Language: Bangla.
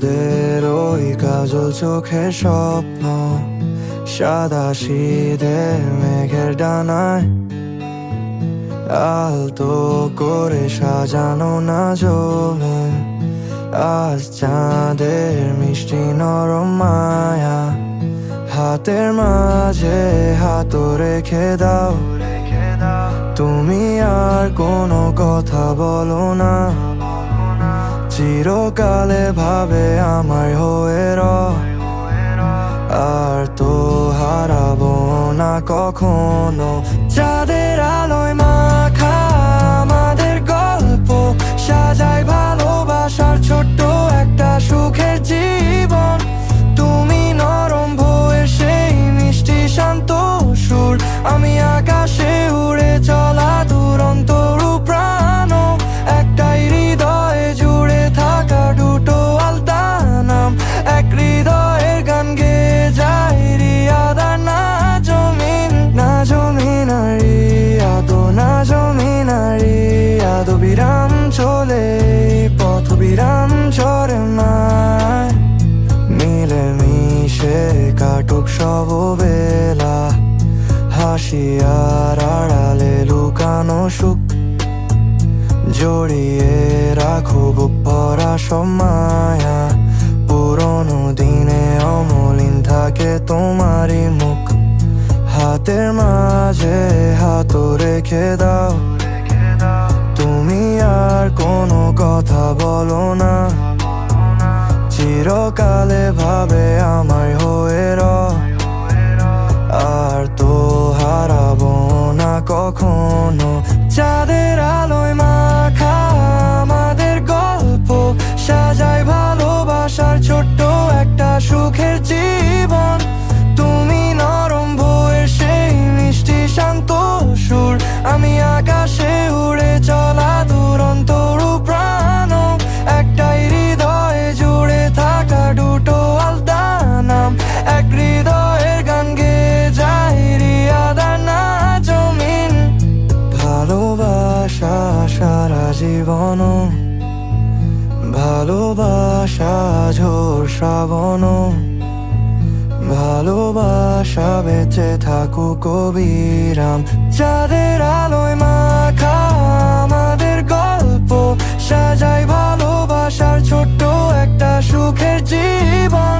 আমাদের ওই কাজল চোখের স্বপ্ন সাদা শীতের মেঘের ডানায় আলতো করে সাজানো না জমিন। আজ চাঁদের মিষ্টি নরম মায়া হাতের মাঝে হাত রেখে দাও। তুমি আর কোনো কথা বলো না, চিরকালে ভাবে আমার হয়ে রও। আর তো হারাবো না কখনো। চাঁদের আলোয় মাখা আমাদের গল্প সাজাই ভালোবাসার ছোট্ট একটা সুখের জীবন। তুমি নরম ভোরের সেই মিষ্টি শান্ত সুর, আমি আকাশে উড়ে চলা দুরন্ত প্রাণ। একটাই হৃদয়ে জুড়ে থাকা দুটো আলতা নাম, এক হৃদয়ের গান গেয়ে যায় রিয়াদা না জমিন। না জমিন রিয়াদো, না জমিন রিয়াদো, বিরাম চলে পথ বিরাম চরে মায়। মিলে মিশে কাটুক সব বেলা, হাসি আর আড়ালে লুকানো সুখ। জড়িয়ে রাখো বুক ভরা সব মায়া, পুরনো দিনে অমলিন থাকে তোমারই মুখ। হাতের মাঝে হাত রেখে দাও, তুমি আর কোনো কথা বলো না, চিরকালে ভাবে আমার হয়ে রও। আর তো হারাবো না কখনো। চাঁদের আলোয় মাখা আমাদের গল্প সাজাই ভালোবাসার ছোট্ট একটা সুখের জীবন। তুমি নরম ভোরের সেই মিষ্টি শান্ত সুর, আমি আকাশে উড়ে চলা দুরন্ত প্রাণ। একটাই হৃদয়ে জুড়ে থাকা দুটো আলতা নাম, এক হৃদয়ের গান গেয়ে যায় রিয়াদা না জমিন। ভালোবাসা সারা জীবন, ভালোবাসা ঝড় শ্রাবণ, ভালোবাসা বেঁচে থাকুক অবিরাম। চাঁদের আলোয় মাখা আমাদের গল্প সাজাই ভালোবাসার ছোট্ট একটা সুখের জীবন।